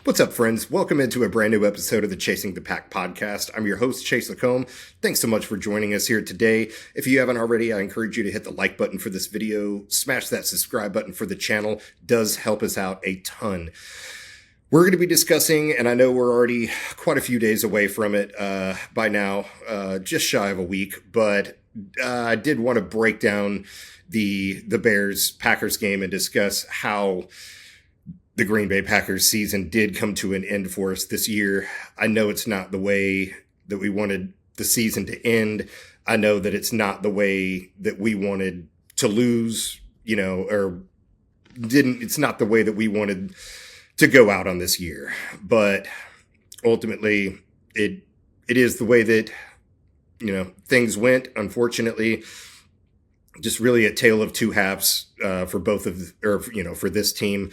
What's up, friends? Welcome into a brand new episode of the Chasing the Pack podcast. I'm your host, Chase Lacombe. Thanks so much for joining us here today. If you haven't already, I encourage you to hit the like button for this video. Smash that subscribe button for the channel. It does help us out a ton. We're going to be discussing, and I know we're already quite a few days away from it by now, just shy of a week, but I did want to break down the Bears-Packers game and discuss how the Green Bay Packers season did come to an end for us this year. I know it's not the way that we wanted the season to end. I know that it's not the way that we wanted to lose, it's not the way that we wanted to go out on this year. But ultimately, it is the way that, things went, unfortunately. Just really a tale of two halves for this team.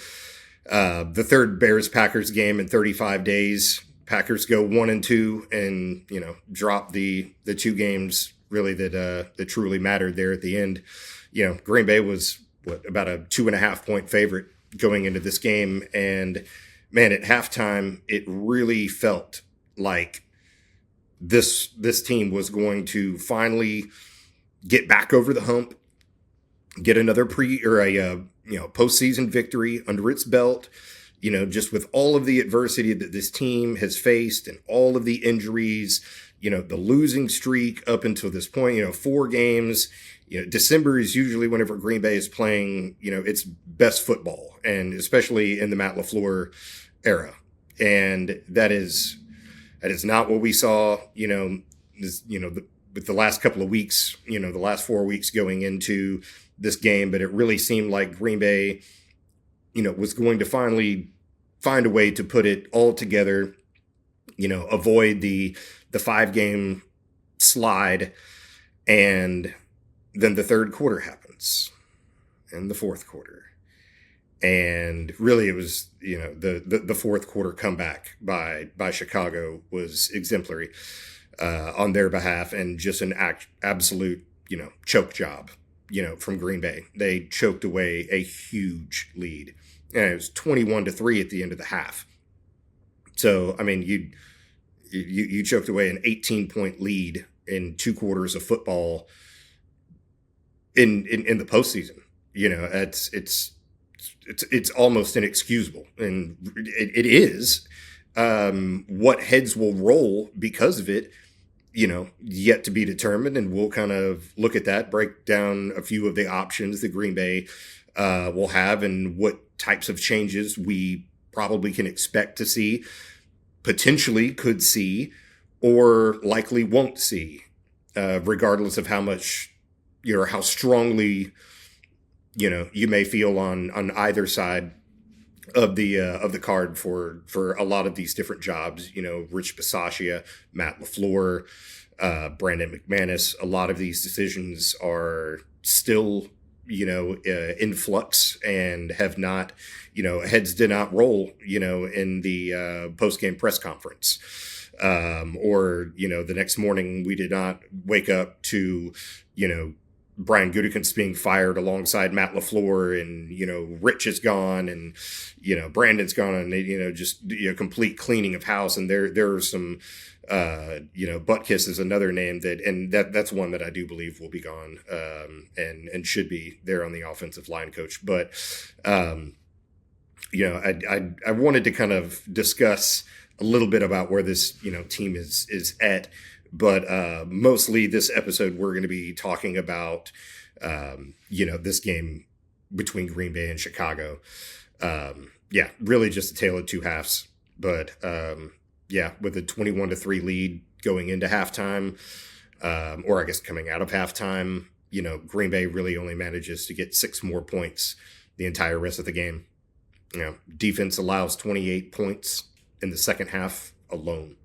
The third Bears-Packers game in 35 days. Packers go 1-2 and, drop the two games really that truly mattered there at the end. Green Bay was about a 2.5 point favorite going into this game. And man, at halftime, it really felt like this team was going to finally get back over the hump, get another postseason victory under its belt, just with all of the adversity that this team has faced and all of the injuries, the losing streak up until this point, 4 games. December is usually whenever Green Bay is playing, its best football, and especially in the Matt LaFleur era. And that is not what we saw, with the last couple of weeks, the last 4 weeks going into this game. But it really seemed like Green Bay, was going to finally find a way to put it all together, avoid the 5-game slide. And then the third quarter happens and the fourth quarter. And really it was, the fourth quarter comeback by Chicago was exemplary on their behalf, and just an absolute, choke job, from Green Bay. They choked away a huge lead, and it was 21-3 at the end of the half. So, I mean, you choked away an 18-point lead in 2 quarters of football in the postseason. It's almost inexcusable, and it is. What heads will roll because of it, yet to be determined. And we'll kind of look at that, break down a few of the options that Green Bay will have, and what types of changes we probably can expect to see, potentially could see, or likely won't see, regardless of how much, how strongly, you may feel on either side of the card for a lot of these different jobs. Rich Bisaccia, Matt LaFleur, Brandon McManus. A lot of these decisions are still, in flux, and have not, heads did not roll, in the post-game press conference. Or, the next morning we did not wake up to, Brian Gutekunst being fired alongside Matt LaFleur, and, Rich is gone, and, Brandon's gone, and, just, complete cleaning of house. And there are some, Butkus is another name that's one that I do believe will be gone, and should be there on the offensive line coach. But, I wanted to kind of discuss a little bit about where this, team is at. But mostly this episode, we're going to be talking about, this game between Green Bay and Chicago. Really just a tale of two halves. But, with a 21-3 lead going into halftime, or I guess coming out of halftime, Green Bay really only manages to get 6 more points the entire rest of the game. Defense allows 28 points in the second half alone.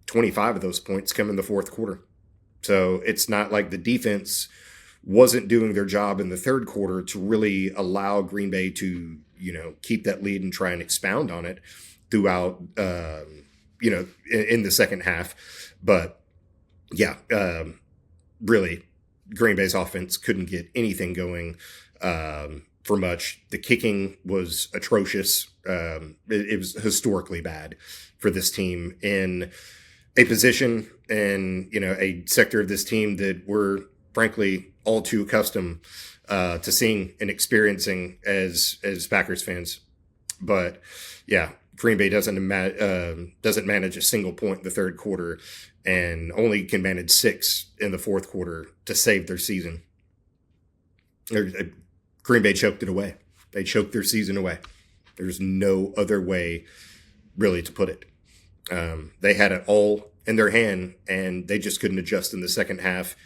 25 of those points come in the fourth quarter. So it's not like the defense wasn't doing their job in the third quarter to really allow Green Bay to, keep that lead and try and expound on it throughout, in the second half. But really, Green Bay's offense couldn't get anything going for much. The kicking was atrocious. It was historically bad for this team in a position and, a sector of this team that we're frankly all too accustomed to seeing and experiencing as Packers fans. But yeah, Green Bay doesn't manage a single point in the third quarter and only can manage 6 in the fourth quarter to save their season. Green Bay choked it away. They choked their season away. There's no other way really to put it. They had it all in their hand, and they just couldn't adjust in the second half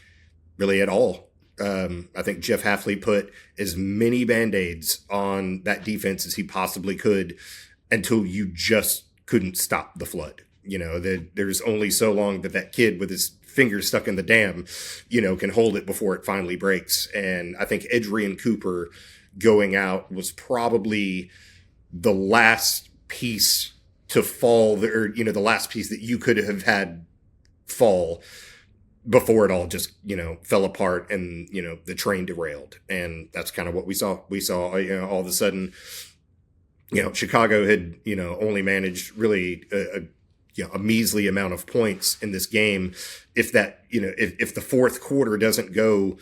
really at all. I think Jeff Hafley put as many Band-Aids on that defense as he possibly could until you just couldn't stop the flood. There's only so long that kid with his fingers stuck in the dam, can hold it before it finally breaks. And I think Adrian Cooper going out was probably the last piece to fall, the last piece that you could have had fall before it all just, fell apart and, the train derailed. And that's kind of what we saw. We saw, all of a sudden, Chicago had, only managed really a measly amount of points in this game. If that, if the fourth quarter doesn't go,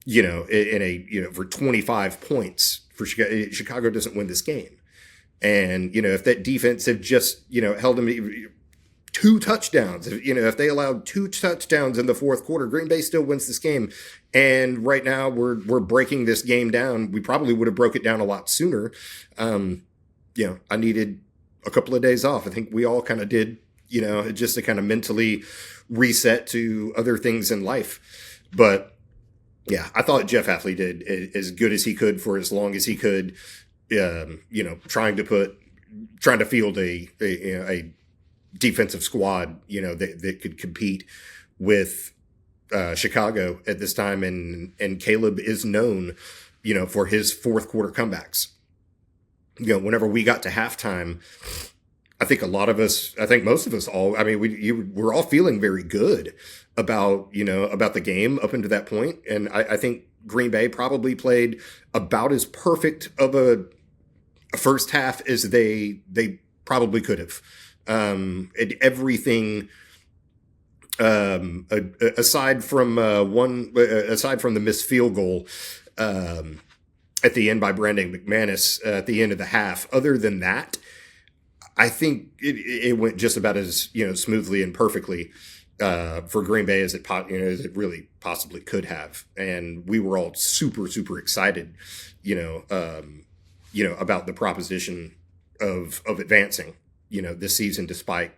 for 25 points for Chicago doesn't win this game. And, if that defense had just, held them 2 touchdowns, if they allowed 2 touchdowns in the fourth quarter, Green Bay still wins this game. And right now we're breaking this game down. We probably would have broke it down a lot sooner. I needed a couple of days off. I think we all kind of did, just to kind of mentally reset to other things in life. But yeah, I thought Jeff Hafley did as good as he could for as long as he could, trying to field a defensive squad, that could compete with Chicago at this time. And Caleb is known, for his fourth quarter comebacks. Whenever we got to halftime, I think most of us all, we're all feeling very good about the game up until that point. And I think Green Bay probably played about as perfect of a first half as they probably could have. Everything, aside from the missed field goal, at the end by Brandon McManus at the end of the half. Other than that, I think it went just about as smoothly and perfectly for Green Bay as it really possibly could have. And we were all super, super excited, about the proposition of advancing, this season, despite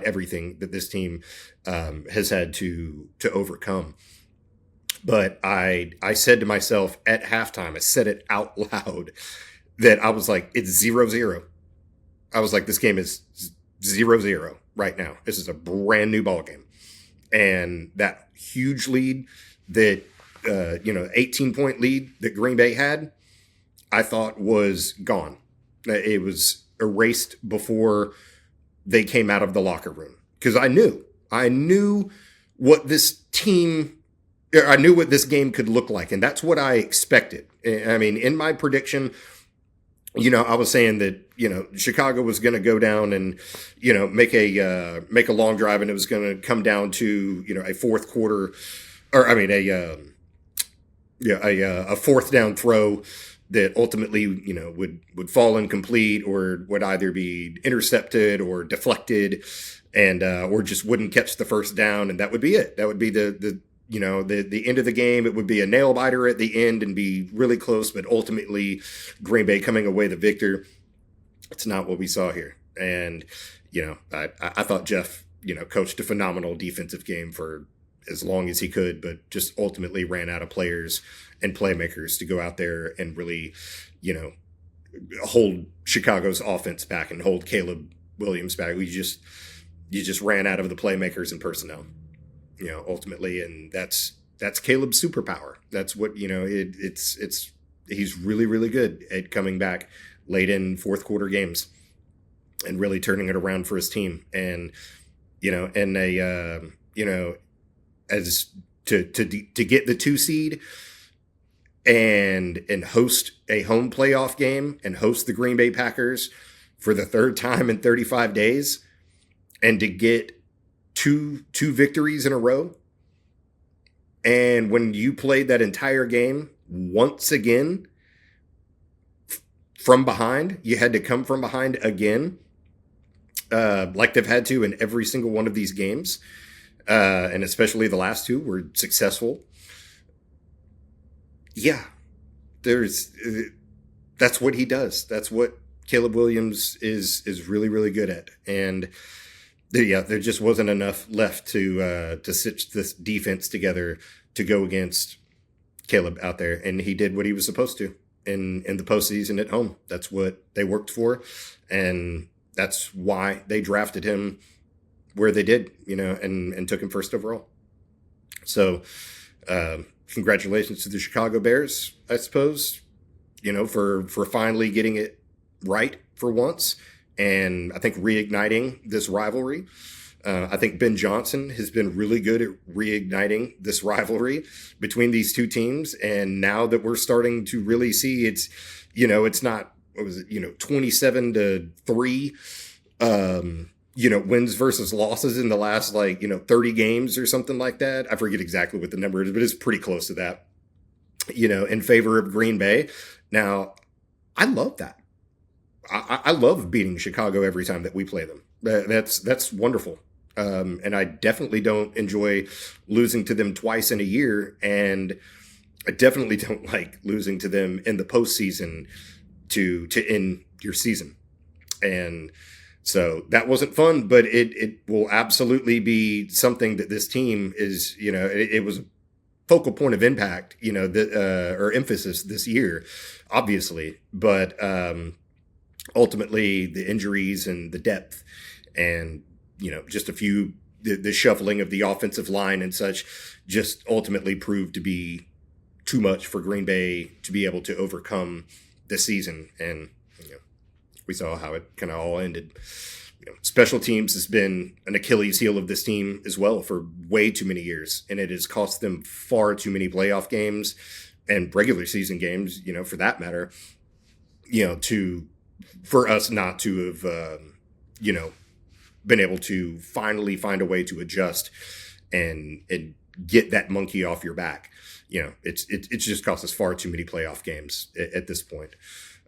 everything that this team has had to overcome. But I said to myself at halftime, I said it out loud, that I was like, it's 0-0. I was like, this game is 0-0 right now. This is a brand new ball game. And that huge lead that, 18-point lead that Green Bay had, I thought was gone. It was erased before they came out of the locker room. Because I knew what this team, I knew what this game could look like. And that's what I expected. In my prediction, I was saying that, Chicago was going to go down and, make a long drive, and it was going to come down to, a fourth quarter, a fourth down throw that ultimately, would fall incomplete or would either be intercepted or deflected and, or just wouldn't catch the first down. And that would be it. That would be the end of the game. It would be a nail biter at the end and be really close, but ultimately Green Bay coming away the victor. It's not what we saw here. And, I thought Jeff, coached a phenomenal defensive game for as long as he could, but just ultimately ran out of players and playmakers to go out there and really, hold Chicago's offense back and hold Caleb Williams back. You just ran out of the playmakers and personnel. Ultimately, and that's Caleb's superpower. That's what, he's really, really good at coming back late in fourth quarter games and really turning it around for his team. And, as to get the 2 seed, and host a home playoff game and host the Green Bay Packers for the third time in 35 days and to get two victories in a row. And when you played that entire game once again from behind, you had to come from behind again, like they've had to in every single one of these games. And especially the last two were successful. Yeah, that's what he does. That's what Caleb Williams is really, really good at. And there just wasn't enough left to stitch this defense together to go against Caleb out there. And he did what he was supposed to in the postseason at home. That's what they worked for. And that's why they drafted him where they did, and took him first overall. So, congratulations to the Chicago Bears, I suppose, for finally getting it right for once. And I think reigniting this rivalry. I think Ben Johnson has been really good at reigniting this rivalry between these two teams. And now that we're starting to really see it's not, 27-3, wins versus losses in the last 30 games or something like that. I forget exactly what the number is, but it's pretty close to that, in favor of Green Bay. Now, I love that. I love beating Chicago every time that we play them. That's wonderful. And I definitely don't enjoy losing to them twice in a year. And I definitely don't like losing to them in the postseason to end your season. And so that wasn't fun, but it will absolutely be something that this team is, it was a focal point of impact, or emphasis this year, obviously. But ultimately, the injuries and the depth and, just the shuffling of the offensive line and such just ultimately proved to be too much for Green Bay to be able to overcome this season. And, we saw how it kind of all ended. Special teams has been an Achilles heel of this team as well for way too many years. And it has cost them far too many playoff games and regular season games, for that matter, for us not to have, been able to finally find a way to adjust and get that monkey off your back. It's just cost us far too many playoff games at this point.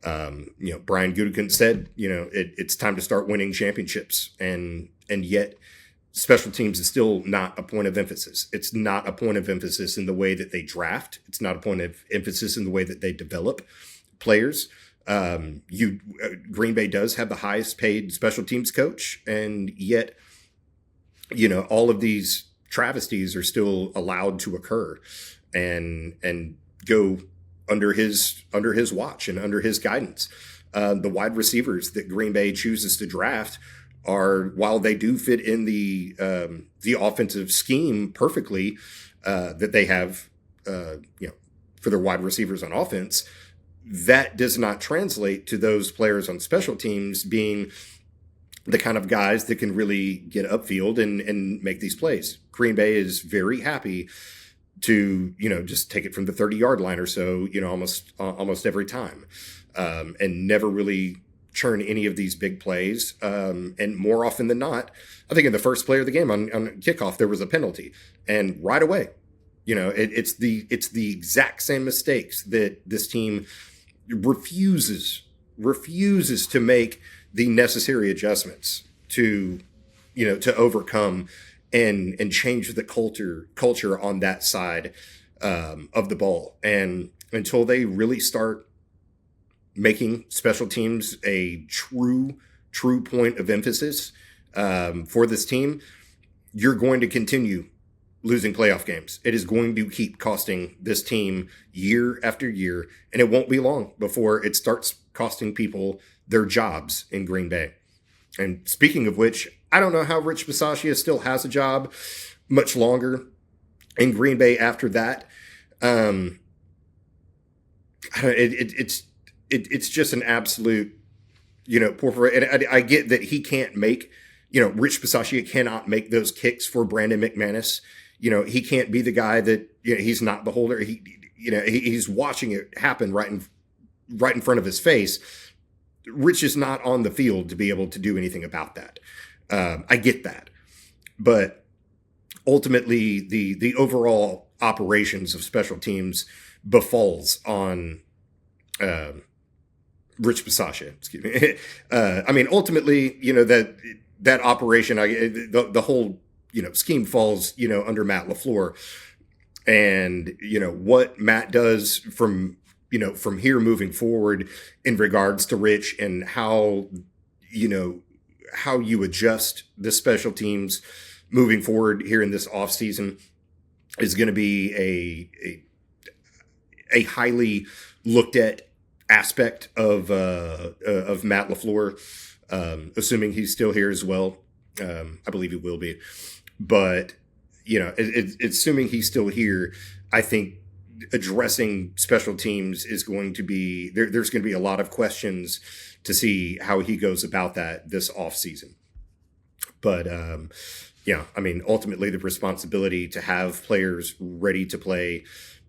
Brian Gutekunst said, it's time to start winning championships, and yet special teams is still not a point of emphasis. It's not a point of emphasis in the way that they draft. It's not a point of emphasis in the way that they develop players. Green Bay does have the highest paid special teams coach, and yet, all of these travesties are still allowed to occur and go under his watch and under his guidance. The wide receivers that Green Bay chooses to draft are, while they do fit in the offensive scheme perfectly, that they have, for their wide receivers on offense, that does not translate to those players on special teams being the kind of guys that can really get upfield and make these plays. Green Bay is very happy to, just take it from the 30-yard line or so, almost every time, and never really churn any of these big plays. And more often than not, I think in the first play of the game on kickoff, there was a penalty, and right away, it's the exact same mistakes that this team refuses to make the necessary adjustments to overcome and change the culture on that side of the ball. And until they really start making special teams a true point of emphasis for this team, you're going to continue losing playoff games. It is going to keep costing this team year after year, and it won't be long before it starts costing people their jobs in Green Bay. And speaking of which, I don't know how Rich Bisaccia still has a job much longer in Green Bay after that. It's just an absolute, poor. And I get that he can't make, Rich Bisaccia cannot make those kicks for Brandon McManus. He can't be the guy that, he's not the holder. he's watching it happen right in front of his face. Rich is not on the field to be able to do anything about that. I get that, but ultimately the overall operations of special teams befalls on Rich Bisaccia. Excuse me. I mean, ultimately, that operation, the whole scheme falls under Matt LaFleur, and what Matt does from here moving forward in regards to Rich, and how you adjust the special teams moving forward here in this offseason is going to be a highly looked at aspect of Matt LaFleur, assuming he's still here as well. I believe he will be, but assuming he's still here, I think addressing special teams is going to be there's going to be a lot of questions to see how he goes about that this offseason. But I mean, ultimately the responsibility to have players ready to play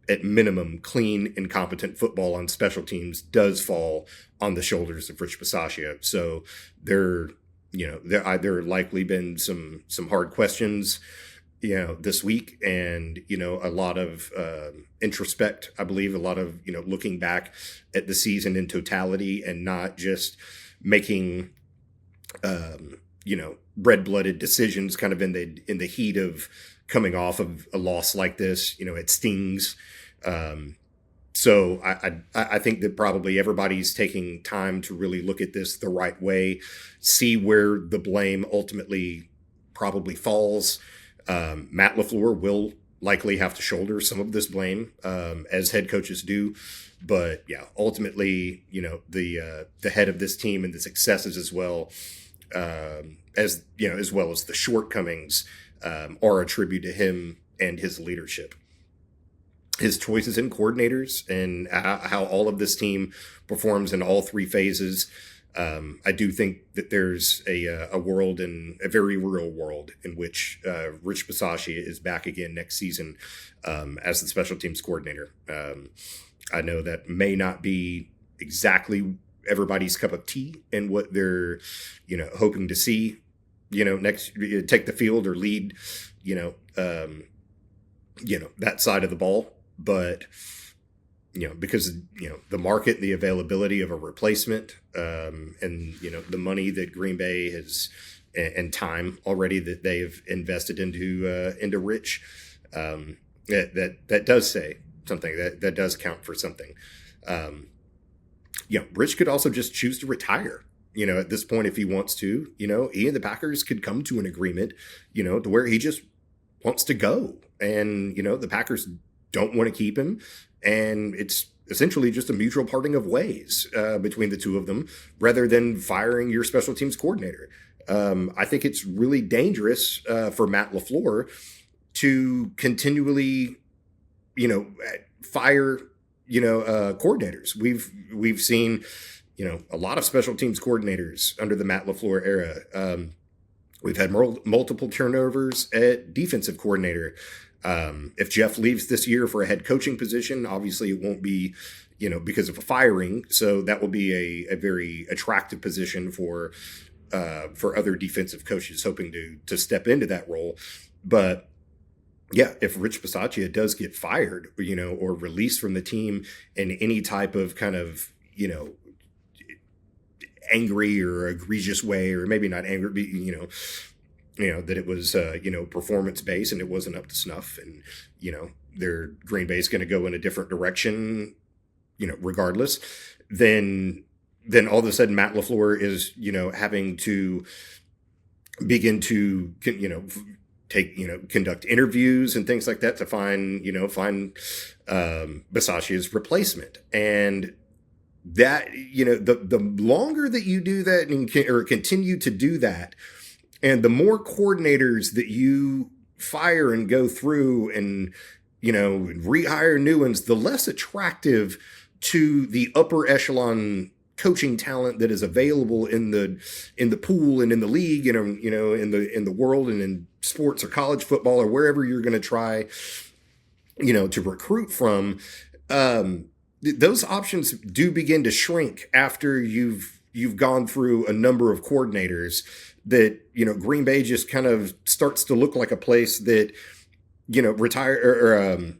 at minimum clean and competent football on special teams does fall on the shoulders of Rich Bisaccia. So there likely been some hard questions this week, and a lot of introspect. I believe a lot of looking back at the season in totality, and not just making red-blooded decisions kind of in the heat of coming off of a loss like this. It stings. So I think that probably everybody's taking time to really look at this the right way, see where the blame ultimately probably falls. Matt LaFleur will likely have to shoulder some of this blame, as head coaches do. But yeah, ultimately, the head of this team and the successes as well, as well as the shortcomings, are a tribute to him and his leadership. His choices in coordinators, and how all of this team performs in all three phases. I do think that there's a world, in a very real world, in which Rich Bisaccia is back again next season as the special teams coordinator. I know that may not be exactly everybody's cup of tea and what they're hoping to see next, take the field or lead that side of the ball. But because the market, the availability of a replacement, and the money that Green Bay has, and time already that they've invested into Rich, that does say something, that does count for something. Rich could also just choose to retire. At this point, if he wants to, he and the Packers could come to an agreement, to where he just wants to go, and the Packers don't want to keep him, and it's essentially just a mutual parting of ways between the two of them, rather than firing your special teams coordinator. I think it's really dangerous for Matt LaFleur to continually, fire, coordinators. We've seen, a lot of special teams coordinators under the Matt LaFleur era. We've had multiple turnovers at defensive coordinator. If Jeff leaves this year for a head coaching position, obviously it won't be, because of a firing. So that will be a very attractive position for other defensive coaches hoping to step into that role. But yeah, if Rich Bisaccia does get fired, or released from the team in any type of kind of, angry or egregious way, or maybe not angry, that it was, performance based and it wasn't up to snuff, and, their Green Bay is going to go in a different direction, regardless, then all of a sudden Matt LaFleur is, having to begin to, conduct interviews and things like that to find Bisaccia's replacement. And that, the longer that you do that or continue to do that, and the more coordinators that you fire and go through and, rehire new ones, the less attractive to the upper echelon coaching talent that is available in the pool and in the league, in the world, and in sports or college football or wherever you're going to try, to recruit from. Those options do begin to shrink after you've gone through a number of coordinators. That, Green Bay just kind of starts to look like a place that, retire or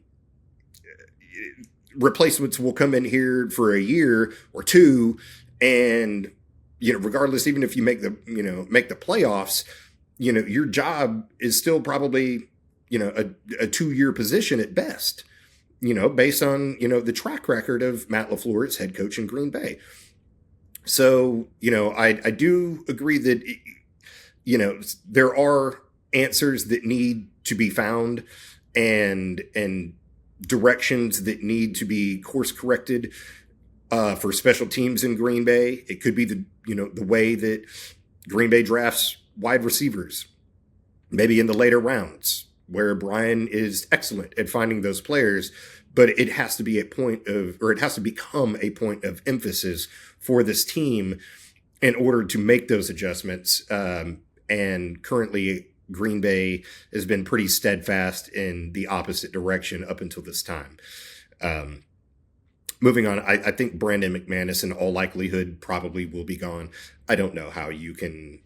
replacements will come in here for a year or two, and regardless, even if you make the playoffs, your job is still probably a 2-year position at best, based on the track record of Matt LaFleur as head coach in Green Bay. So I do agree that there are answers that need to be found, and directions that need to be course corrected for special teams in Green Bay. It could be the way that Green Bay drafts wide receivers, maybe in the later rounds, where Brian is excellent at finding those players, but it has to be it has to become a point of emphasis for this team in order to make those adjustments. And currently, Green Bay has been pretty steadfast in the opposite direction up until this time. Moving on, I think Brandon McManus in all likelihood probably will be gone. I don't know how you can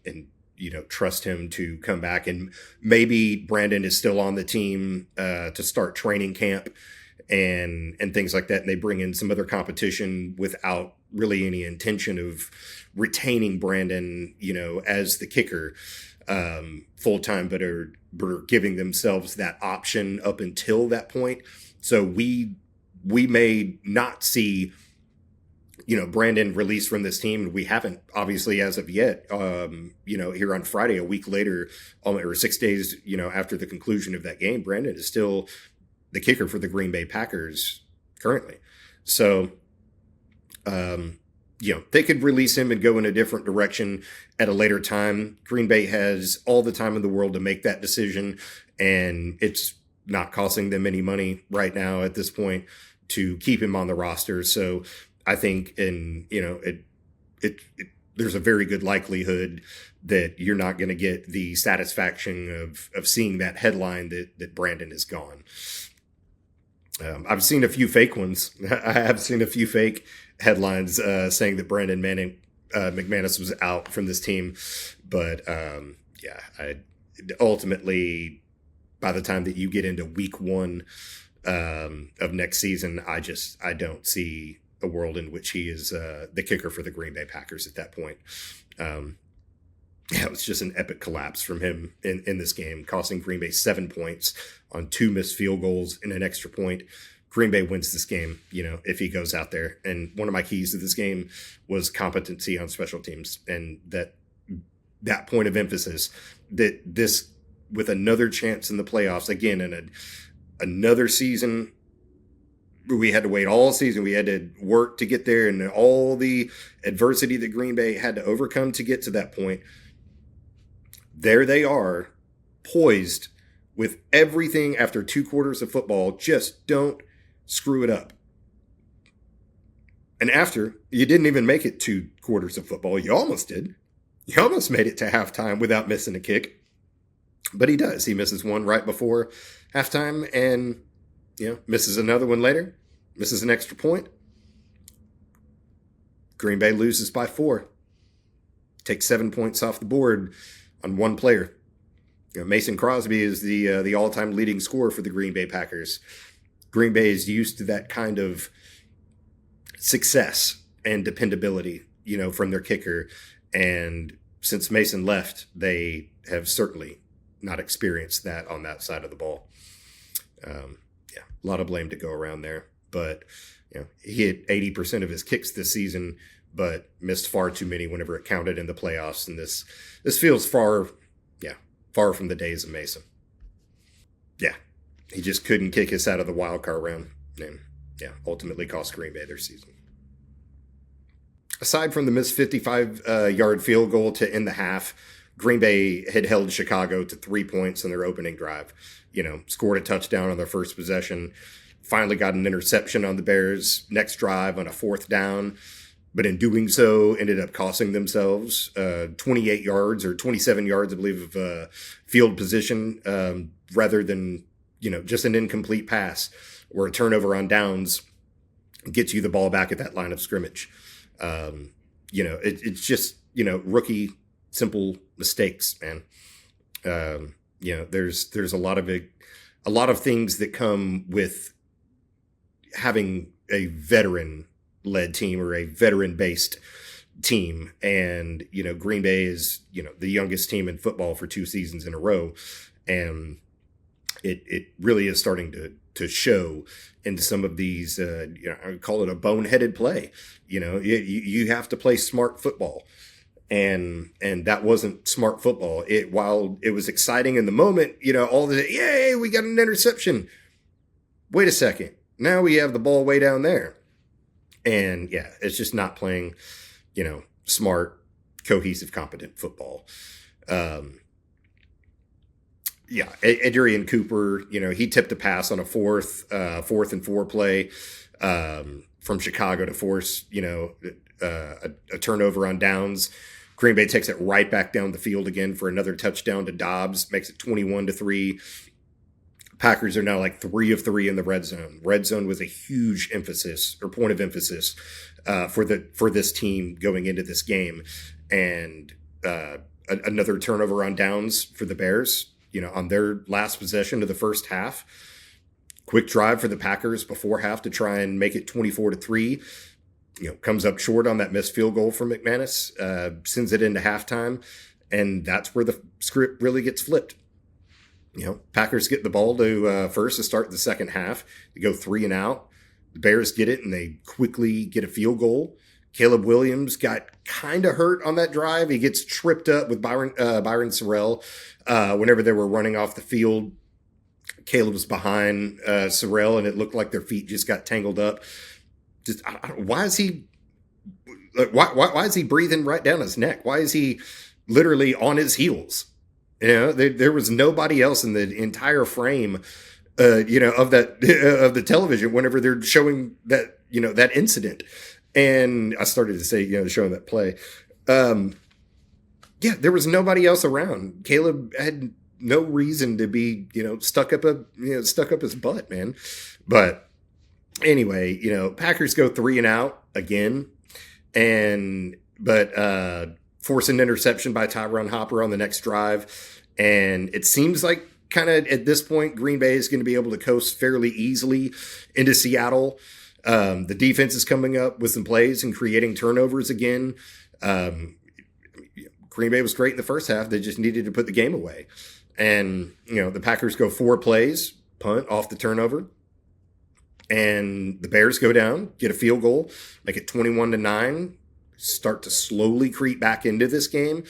trust him to come back, and maybe Brandon is still on the team to start training camp and things like that, and they bring in some other competition without really any intention of retaining Brandon, as the kicker full time, but are giving themselves that option up until that point. So we may not see, Brandon released from this team. We haven't, obviously, as of yet. Here on Friday, a week later, or 6 days, after the conclusion of that game, Brandon is still the kicker for the Green Bay Packers currently. So, they could release him and go in a different direction at a later time. Green Bay has all the time in the world to make that decision, and it's not costing them any money right now at this point to keep him on the roster. So I think, there's a very good likelihood that you're not going to get the satisfaction of seeing that headline that Brandon is gone. I've seen a few fake ones. I have seen a few fake headlines saying that Brandon McManus was out from this team. But ultimately, by the time that you get into week 1 of next season, I don't see a world in which he is the kicker for the Green Bay Packers at that point. It was just an epic collapse from him in this game, costing Green Bay 7 points on 2 missed field goals and an extra point. Green Bay wins this game, if he goes out there. And one of my keys to this game was competency on special teams, and that point of emphasis, that this, with another chance in the playoffs, again, in another season, we had to wait all season. We had to work to get there, and all the adversity that Green Bay had to overcome to get to that point. There they are, poised with everything after 2 quarters of football. Just don't screw it up. And after, you didn't even make it 2 quarters of football. You almost did. You almost made it to halftime without missing a kick. But he does. He misses one right before halftime, and misses another one later, misses an extra point. Green Bay loses by 4. Takes 7 points off the board on one player. Mason Crosby is the all-time leading scorer for the Green Bay Packers. Green Bay is used to that kind of success and dependability, from their kicker. And since Mason left, they have certainly not experienced that on that side of the ball. A lot of blame to go around there. But he hit 80% of his kicks this season, but missed far too many whenever it counted in the playoffs. And this feels far from the days of Mason. He just couldn't kick us out of the wildcard round, and ultimately cost Green Bay their season. Aside from the missed 55-yard field goal to end the half, Green Bay had held Chicago to 3 points in their opening drive. Scored a touchdown on their first possession, finally got an interception on the Bears' next drive on a 4th down, but in doing so ended up costing themselves 28 yards or 27 yards, I believe, of field position rather than, just an incomplete pass or a turnover on downs gets you the ball back at that line of scrimmage. It's just, rookie simple mistakes, man. There's a lot of things that come with having a veteran led team or a veteran based team. And, Green Bay is, the youngest team in football for 2 seasons in a row. And it really is starting to show into some of these, I would call it a boneheaded play. You have to play smart football. And that wasn't smart football. While it was exciting in the moment, yay, we got an interception. Wait a second. Now we have the ball way down there. And yeah, it's just not playing, smart, cohesive, competent football. Adrian Cooper, he tipped a pass on a fourth and 4 play from Chicago to force, a turnover on downs. Green Bay takes it right back down the field again for another touchdown to Dobbs, makes it 21-3. Packers are now like 3 of 3 in the red zone. Red zone was a huge point of emphasis for this team going into this game. And another turnover on downs for the Bears, on their last possession of the first half. Quick drive for the Packers before half to try and make it 24-3. Comes up short on that missed field goal from McManus, sends it into halftime, and that's where the script really gets flipped. Packers get the ball to first to start the second half. They go 3 and out. The Bears get it, and they quickly get a field goal. Caleb Williams got kind of hurt on that drive. He gets tripped up with Byron Sorrell whenever they were running off the field. Caleb was behind Sorrell, and it looked like their feet just got tangled up. Why is he breathing right down his neck? Why is he literally on his heels? There was nobody else in the entire frame, of the television whenever they're showing that, that incident. And I started to say, showing that play. There was nobody else around. Caleb had no reason to be, stuck up his butt, man. But anyway, Packers go 3 and out again, but force an interception by Tyron Hopper on the next drive. And it seems like kind of at this point, Green Bay is going to be able to coast fairly easily into Seattle. The defense is coming up with some plays and creating turnovers again. Green Bay was great in the first half. They just needed to put the game away. And, the Packers go 4 plays, punt off the turnover. And the Bears go down, get a field goal, make it 21-9, start to slowly creep back into this game.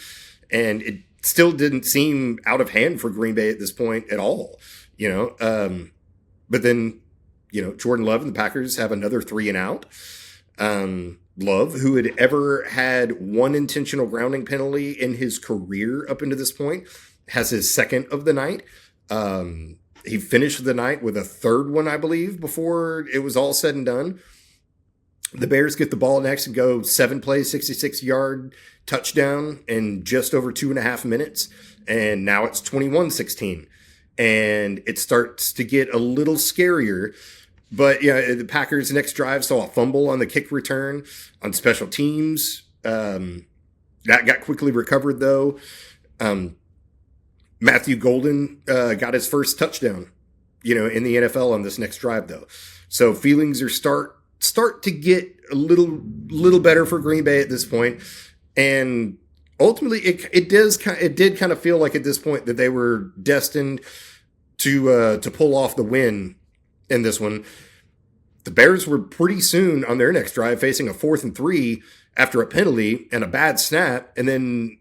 And it still didn't seem out of hand for Green Bay at this point at all, But then, Jordan Love and the Packers have another 3 and out. Love, who had ever had 1 intentional grounding penalty in his career up into this point, has his second of the night. He finished the night with a 3rd one, I believe, before it was all said and done. The Bears get the ball next and go 7 plays, 66-yard touchdown in just over 2.5 minutes. And now it's 21-16. And it starts to get a little scarier. But the Packers' next drive saw a fumble on the kick return on special teams. That got quickly recovered, though. Matthew Golden got his first touchdown, in the NFL on this next drive, though. So feelings are start to get a little better for Green Bay at this point. And ultimately, it did kind of feel like at this point that they were destined to pull off the win in this one. The Bears were pretty soon on their next drive facing a 4th and 3 after a penalty and a bad snap, and then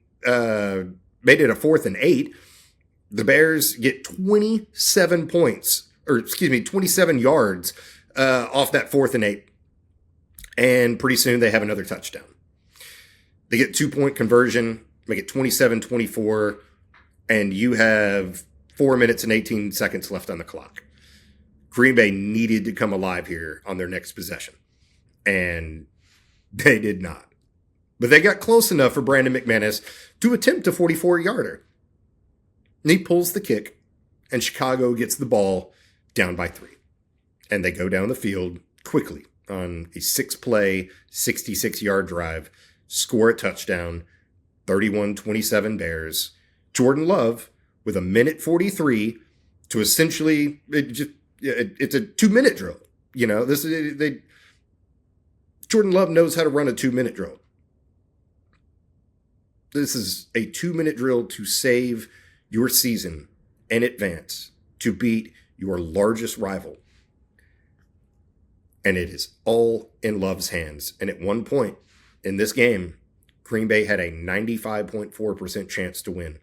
made it a 4th and 8. The Bears get 27 yards off that 4th and 8. And pretty soon they have another touchdown. They get 2-point conversion, make it 27-24, and you have 4 minutes and 18 seconds left on the clock. Green Bay needed to come alive here on their next possession, and they did not. But they got close enough for Brandon McManus to attempt a 44-yarder. And he pulls the kick, and Chicago gets the ball down by 3. And they go down the field quickly on a 6-play, 66-yard drive, score a touchdown, 31-27 Bears. Jordan Love with a minute 43 to essentially, it's a 2-minute drill. Jordan Love knows how to run a 2-minute drill. This is a 2-minute drill to save your season in advance to beat your largest rival. And it is all in Love's hands. And at one point in this game, Green Bay had a 95.4% chance to win.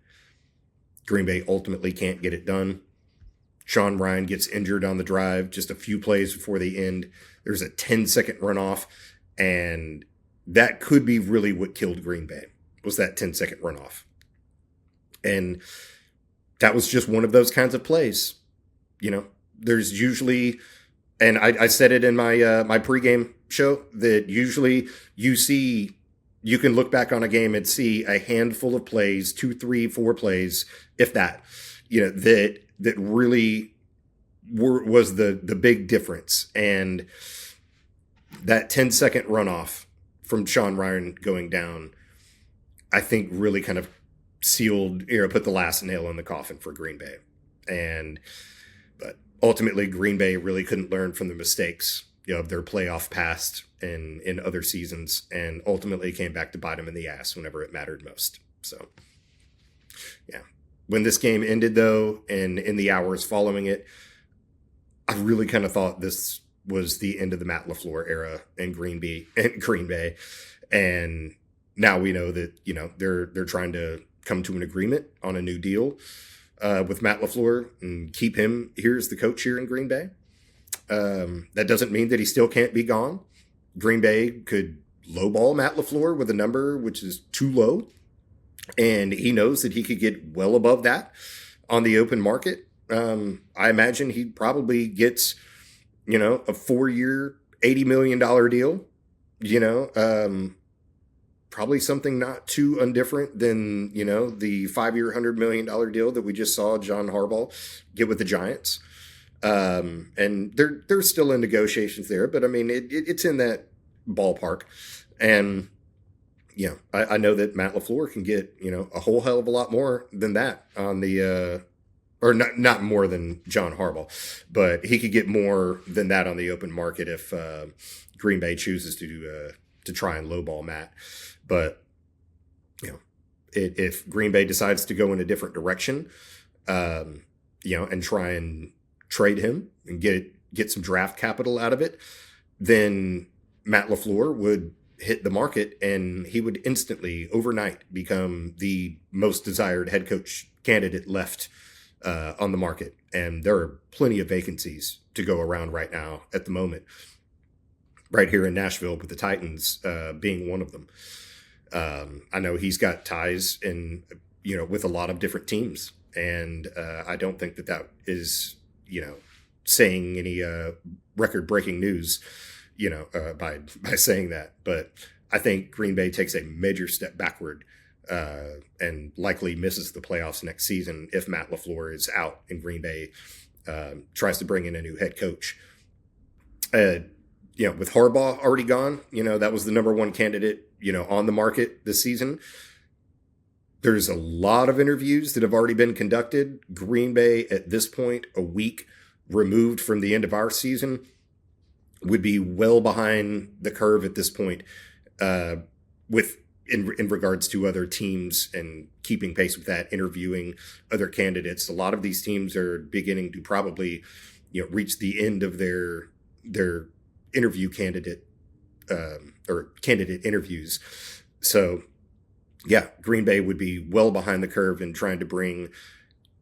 Green Bay ultimately can't get it done. Sean Ryan gets injured on the drive just a few plays before the end. There's a 10-second runoff, and that could be really what killed Green Bay, was that 10-second runoff. And that was just one of those kinds of plays. There's usually, and I said it in my my pregame show, that usually you can look back on a game and see a handful of plays, 2, 3, 4 plays, if that, that really was the big difference. And that 10-second runoff from Sean Ryan going down, I think really kind of sealed, put the last nail in the coffin for Green Bay. But ultimately, Green Bay really couldn't learn from the mistakes of their playoff past and in other seasons, and ultimately came back to bite them in the ass whenever it mattered most. So, yeah. When this game ended, though, and in the hours following it, I really kind of thought this was the end of the Matt LaFleur era in Green Bay. And now we know that, they're trying to come to an agreement on a new deal with Matt LaFleur and keep him here as the coach here in Green Bay. That doesn't mean that he still can't be gone. Green Bay could lowball Matt LaFleur with a number which is too low, and he knows that he could get well above that on the open market. I imagine he probably gets, a 4-year, $80 million deal, probably something not too undifferent than, the 5-year, $100 million deal that we just saw John Harbaugh get with the Giants. And they're still in negotiations there, but I mean, it's in that ballpark. And, I know that Matt LaFleur can get, a whole hell of a lot more than that on the, or not more than John Harbaugh, but he could get more than that on the open market if, Green Bay chooses to try and lowball Matt. But, if Green Bay decides to go in a different direction, and try and trade him and get some draft capital out of it, then Matt LaFleur would hit the market and he would instantly, overnight, become the most desired head coach candidate left on the market. And there are plenty of vacancies to go around right now at the moment, right here in Nashville, with the Titans being one of them. I know he's got ties with a lot of different teams, and I don't think that is, saying any record-breaking news, by saying that. But I think Green Bay takes a major step backward and likely misses the playoffs next season if Matt LaFleur is out and Green Bay tries to bring in a new head coach. With Harbaugh already gone, that was the number one candidate, on the market this season. There's a lot of interviews that have already been conducted. Green Bay, at this point, a week removed from the end of our season, would be well behind the curve at this point in regards to other teams and keeping pace with that, interviewing other candidates. A lot of these teams are beginning to probably, reach the end of their interview candidate or candidate interviews. So, yeah, Green Bay would be well behind the curve in trying to bring,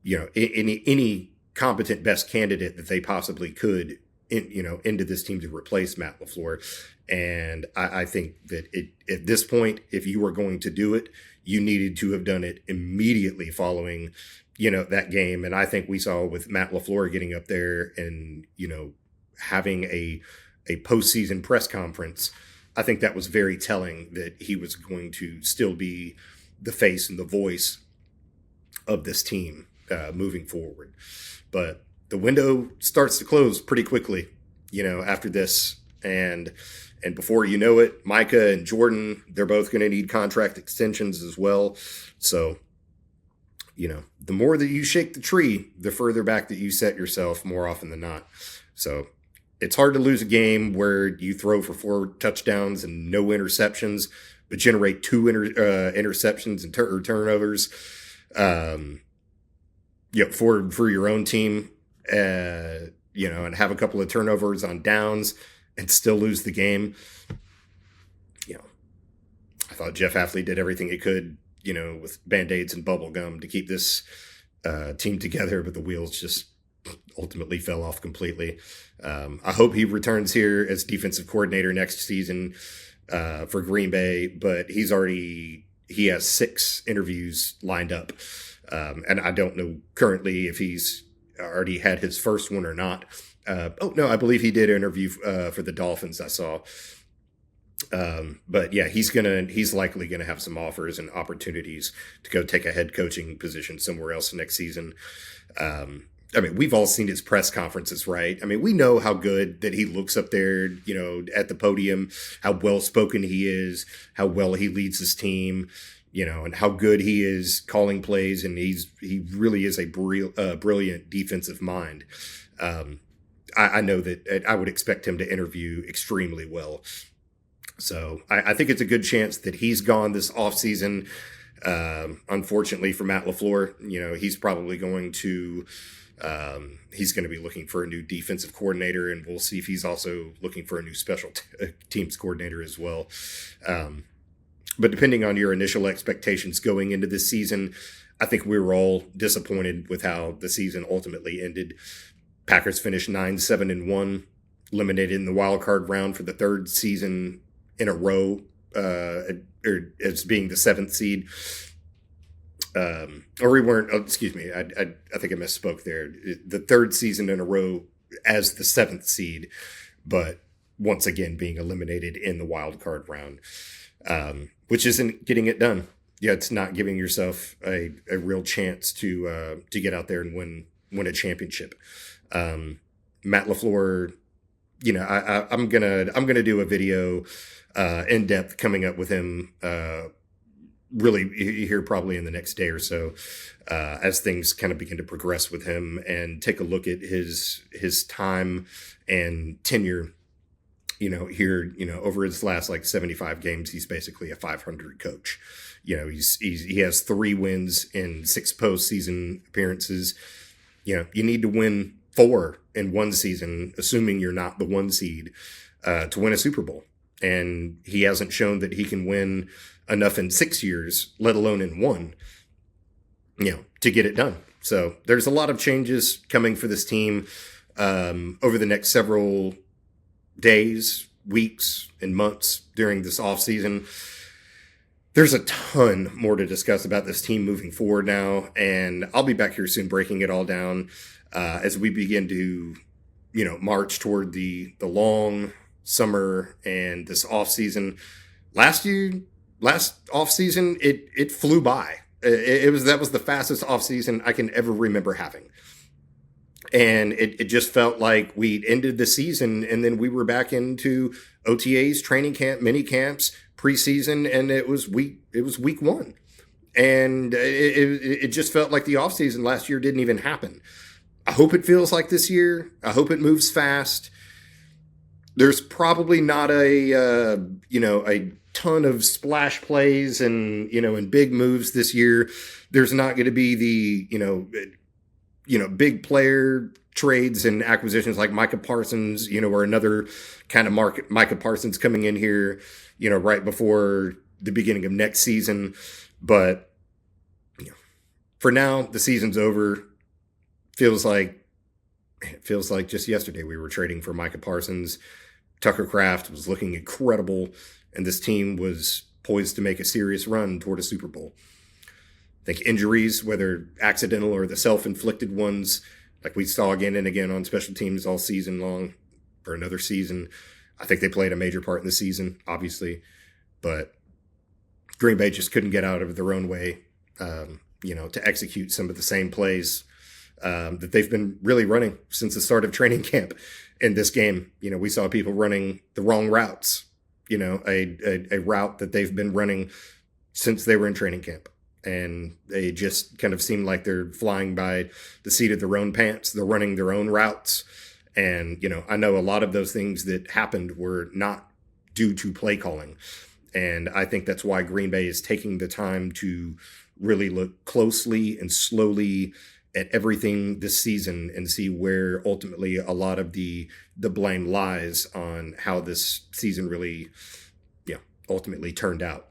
any competent best candidate that they possibly could into this team to replace Matt LaFleur. And I think that at this point, if you were going to do it, you needed to have done it immediately following, that game. And I think we saw with Matt LaFleur getting up there and, having a postseason press conference, I think that was very telling that he was going to still be the face and the voice of this team moving forward. But the window starts to close pretty quickly, after this. And before you know it, Micah and Jordan, they're both going to need contract extensions as well. So, the more that you shake the tree, the further back that you set yourself more often than not. So it's hard to lose a game where you throw for 4 touchdowns and no interceptions, but generate 2 interceptions and turnovers. For your own team, and have a couple of turnovers on downs and still lose the game. I thought Jeff Hafley did everything he could, with Band-Aids and bubble gum to keep this team together, but the wheels just ultimately fell off completely. I hope he returns here as defensive coordinator next season for Green Bay, but he has 6 interviews lined up. And I don't know currently if he's already had his first one or not. I believe he did interview for the Dolphins, I saw. But yeah, he's likely gonna have some offers and opportunities to go take a head coaching position somewhere else next season. We've all seen his press conferences, right? We know how good that he looks up there, at the podium, how well spoken he is, how well he leads his team, and how good he is calling plays, and he really is a brilliant defensive mind. I know that I would expect him to interview extremely well. So I think it's a good chance that he's gone this offseason. Unfortunately for Matt LaFleur, he's probably going to be looking for a new defensive coordinator, and we'll see if he's also looking for a new special teams coordinator as well. But depending on your initial expectations going into this season, I think we were all disappointed with how the season ultimately ended. Packers finished 9-7-1, eliminated in the wildcard round for the 3rd season in a row, or as being the 7th seed. Or we weren't, excuse me, I think I misspoke there. The 3rd season in a row as the 7th seed, but once again being eliminated in the wildcard round, which isn't getting it done. Yeah, it's not giving yourself a real chance to get out there and win a championship. Matt LaFleur, I'm gonna do a video in depth coming up with him really here probably in the next day or so, as things kind of begin to progress with him, and take a look at his time and tenure. Here, over his last 75 games, he's basically a 500 coach. He has 3 wins in 6 postseason appearances. You need to win 4 in one season, assuming you're not the 1 seed, to win a Super Bowl. And he hasn't shown that he can win enough in 6 years, let alone in 1, to get it done. So there's a lot of changes coming for this team over the next several days, weeks, and months during this offseason. There's a ton more to discuss about this team moving forward now, and I'll be back here soon breaking it all down as we begin to, march toward the long summer and this offseason. Last offseason, it flew by. That was the fastest offseason I can ever remember having. And it just felt like we ended the season and then we were back into OTAs, training camp, mini camps, preseason, and it was week 1. And it just felt like the offseason last year didn't even happen. I hope it feels like this year. I hope it moves fast. There's probably not a ton of splash plays and, and big moves this year. There's not going to be the, big player trades and acquisitions like Micah Parsons, or another kind of Micah Parsons coming in here, right before the beginning of next season. But, for now, the season's over. Feels like just yesterday we were trading for Micah Parsons. Tucker Kraft was looking incredible, and this team was poised to make a serious run toward a Super Bowl. I think injuries, whether accidental or the self-inflicted ones, like we saw again and again on special teams all season long for another season, I think they played a major part in the season, obviously. But Green Bay just couldn't get out of their own way, to execute some of the same plays that they've been really running since the start of training camp in this game. We saw people running the wrong routes, a route that they've been running since they were in training camp. And they just kind of seem like they're flying by the seat of their own pants. They're running their own routes. And, I know a lot of those things that happened were not due to play calling. And I think that's why Green Bay is taking the time to really look closely and slowly at everything this season and see where ultimately a lot of the blame lies on how this season really, ultimately turned out.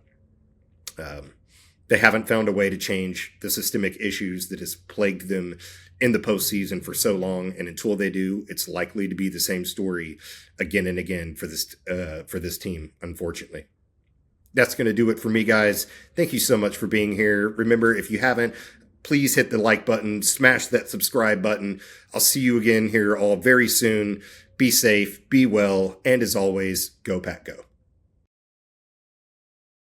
They haven't found a way to change the systemic issues that has plagued them in the postseason for so long, and until they do, it's likely to be the same story again and again for this team, unfortunately. That's going to do it for me, guys. Thank you so much for being here. Remember, if you haven't, please hit the like button, smash that subscribe button. I'll see you again here all very soon. Be safe, be well, and as always, go Pack Go.